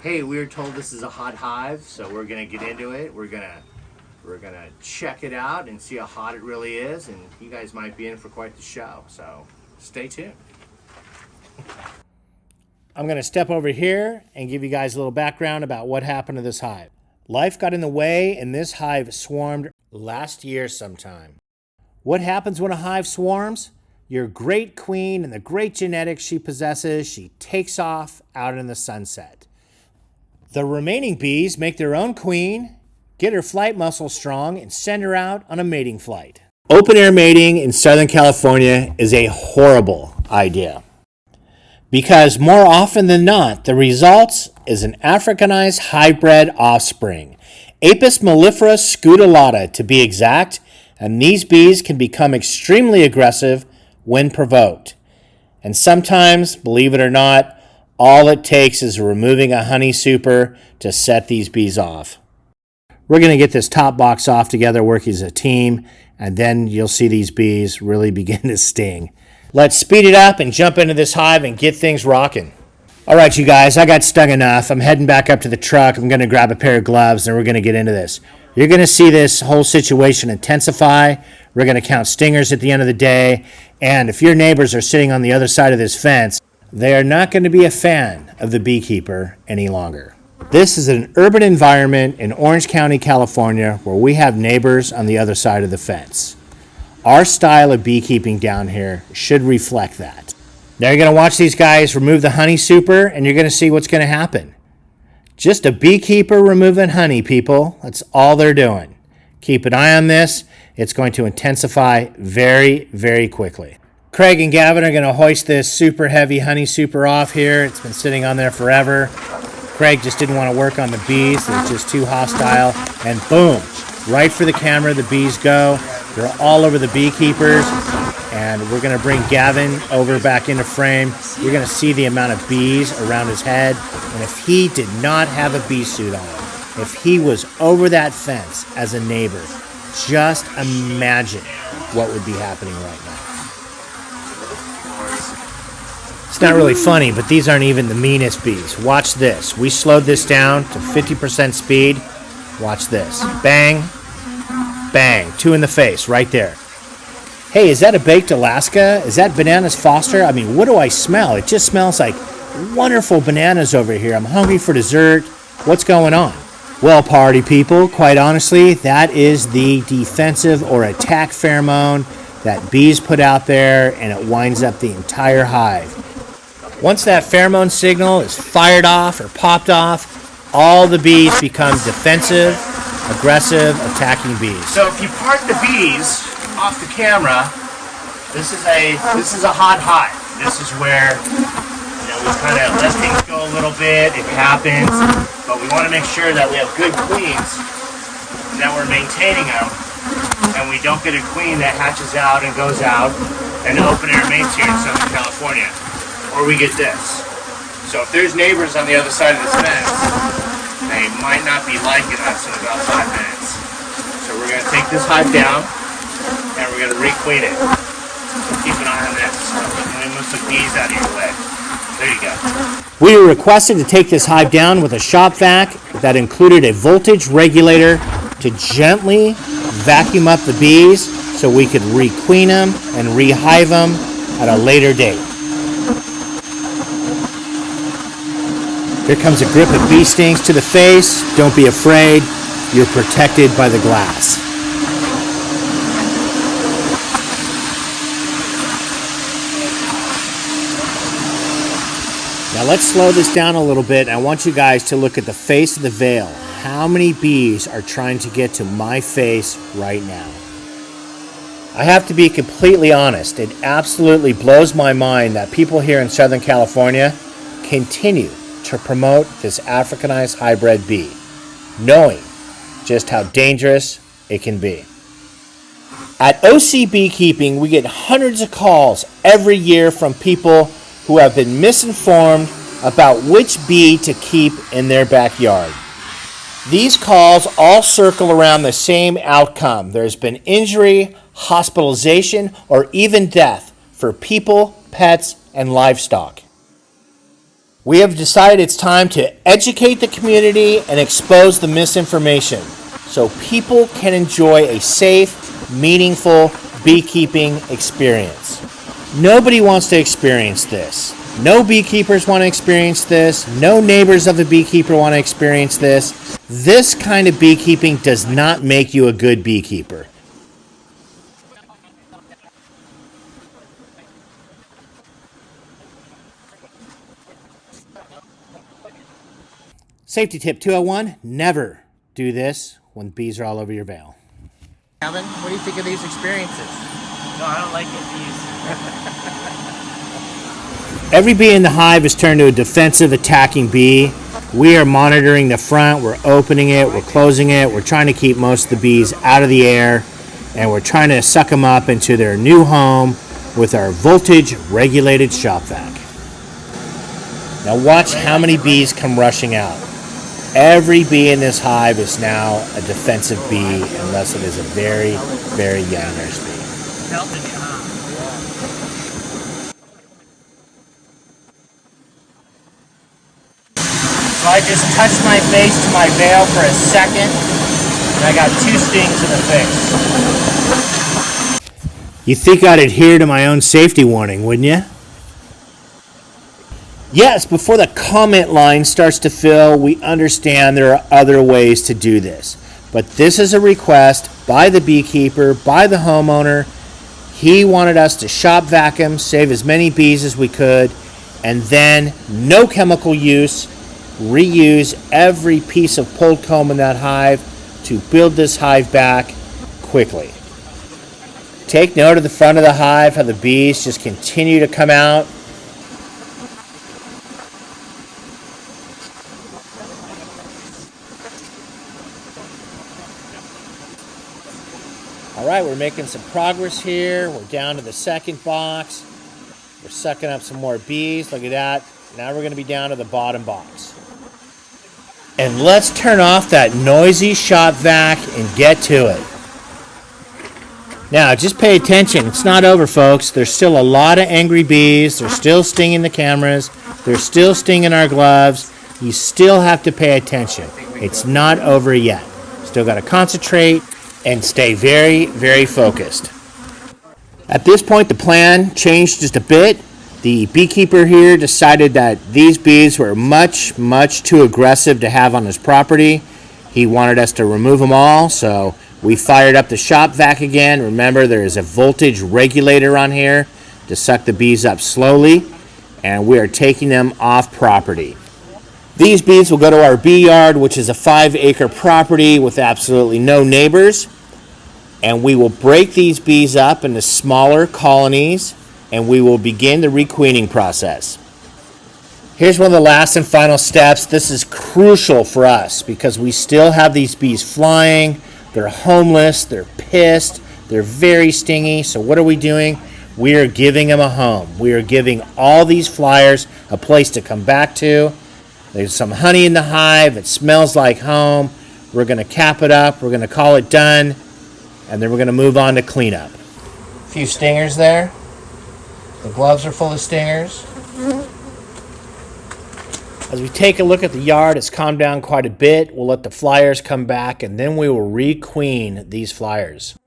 Hey, we were told this is a hot hive, so we're gonna get into it. We're gonna check it out and see how hot it really is, and you guys might be in for quite the show. So stay tuned. I'm gonna step over here and give you guys a little background about what happened to this hive. Life got in the way, and this hive swarmed last year sometime. What happens when a hive swarms? Your great queen and the great genetics she possesses, she takes off out in the sunset. The remaining bees make their own queen, get her flight muscles strong, and send her out on a mating flight. Open air mating in Southern California is a horrible idea, because more often than not, the results is an Africanized hybrid offspring, Apis mellifera scutellata to be exact, and these bees can become extremely aggressive when provoked. And sometimes, believe it or not, all it takes is removing a honey super to set these bees off. We're going to get this top box off together, working as a team, and then you'll see these bees really begin to sting. Let's speed it up and jump into this hive and get things rocking. All right, you guys, I got stung enough. I'm heading back up to the truck. I'm going to grab a pair of gloves, and we're going to get into this. You're going to see this whole situation intensify. We're going to count stingers at the end of the day, and if your neighbors are sitting on the other side of this fence, they are not going to be a fan of the beekeeper any longer. This is an urban environment in Orange County, California, where we have neighbors on the other side of the fence. Our style of beekeeping down here should reflect that. Now you're going to watch these guys remove the honey super, and you're going to see what's going to happen. Just a beekeeper removing honey, people. That's all they're doing. Keep an eye on this. It's going to intensify very, very quickly. Craig and Gavin are going to hoist this super heavy honey super off here. It's been sitting on there forever. Craig just didn't want to work on the bees. They're just too hostile. And boom, right for the camera, the bees go. They're all over the beekeepers. And we're going to bring Gavin over back into frame. You're going to see the amount of bees around his head. And if he did not have a bee suit on, if he was over that fence as a neighbor, just imagine what would be happening right now. It's not really funny, but these aren't even the meanest bees. Watch this. We slowed this down to 50% speed. Watch this. Bang, bang. 2 in the face right there. Hey, is that a baked Alaska? Is that bananas Foster? I mean, what do I smell? It just smells like wonderful bananas over here. I'm hungry for dessert. What's going on? Well, party people, quite honestly, that is the defensive or attack pheromone that bees put out there, and it winds up the entire hive. Once that pheromone signal is fired off or popped off, all the bees become defensive, aggressive, attacking bees. So if you part the bees off the camera, this is a hot hive. This is where we kind of let things go a little bit. It happens, but we want to make sure that we have good queens, that we're maintaining them, and we don't get a queen that hatches out and goes out and open air mates here in Southern California. Or we get this. So if there's neighbors on the other side of this fence, they might not be liking us in about 5 minutes. So we're going to take this hive down, and we're going to re-queen it. So keep an eye on this. Let me move some bees out of your way. There you go. We were requested to take this hive down with a shop vac that included a voltage regulator to gently vacuum up the bees so we could re-queen them and re-hive them at a later date. Here comes a grip of bee stings to the face. Don't be afraid. You're protected by the glass. Now let's slow this down a little bit. I want you guys to look at the face of the veil. How many bees are trying to get to my face right now? I have to be completely honest. It absolutely blows my mind that people here in Southern California continue to promote this Africanized hybrid bee, knowing just how dangerous it can be. At OC Beekeeping, we get hundreds of calls every year from people who have been misinformed about which bee to keep in their backyard. These calls all circle around the same outcome. There's been injury, hospitalization, or even death for people, pets, and livestock. We have decided it's time to educate the community and expose the misinformation so people can enjoy a safe, meaningful beekeeping experience. Nobody wants to experience this. No beekeepers want to experience this. No neighbors of a beekeeper want to experience this. This kind of beekeeping does not make you a good beekeeper. Safety tip 201, never do this when bees are all over your veil. Kevin, what do you think of these experiences? No, I don't like it, bees. Every bee in the hive is turned to a defensive attacking bee. We are monitoring the front, we're opening it, we're closing it, we're trying to keep most of the bees out of the air, and we're trying to suck them up into their new home with our voltage regulated shop vac. Now watch how many bees come rushing out. Every bee in this hive is now a defensive bee unless it is a very, very young nurse bee. So I just touched my face to my veil for a second, and I got 2 stings in the face. You think I'd adhere to my own safety warning, wouldn't you? Yes, before the comment line starts to fill, we understand there are other ways to do this. But this is a request by the beekeeper, by the homeowner. He wanted us to shop vacuum, save as many bees as we could, and then no chemical use, reuse every piece of pulled comb in that hive to build this hive back quickly. Take note of the front of the hive, how the bees just continue to come out. All right, we're making some progress here. We're down to the second box. We're sucking up some more bees. Look at that. Now we're going to be down to the bottom box. And let's turn off that noisy shop vac and get to it. Now, just pay attention. It's not over, folks. There's still a lot of angry bees. They're still stinging the cameras. They're still stinging our gloves. You still have to pay attention. It's not over yet. Still got to concentrate and stay very, very focused. At this point, the plan changed just a bit. The beekeeper here decided that these bees were much, much too aggressive to have on his property. He wanted us to remove them all, so we fired up the shop vac again. Remember, there is a voltage regulator on here to suck the bees up slowly, and we are taking them off property. These bees will go to our bee yard, which is a 5-acre property with absolutely no neighbors. And we will break these bees up into smaller colonies, and we will begin the requeening process. Here's one of the last and final steps. This is crucial for us because we still have these bees flying. They're homeless, they're pissed, they're very stingy. So what are we doing? We are giving them a home. We are giving all these flyers a place to come back to. There's some honey in the hive. It smells like home. We're going to cap it up. We're going to call it done. And then we're going to move on to cleanup. A few stingers there. The gloves are full of stingers. As we take a look at the yard, it's calmed down quite a bit. We'll let the flyers come back, and then we will requeen these flyers.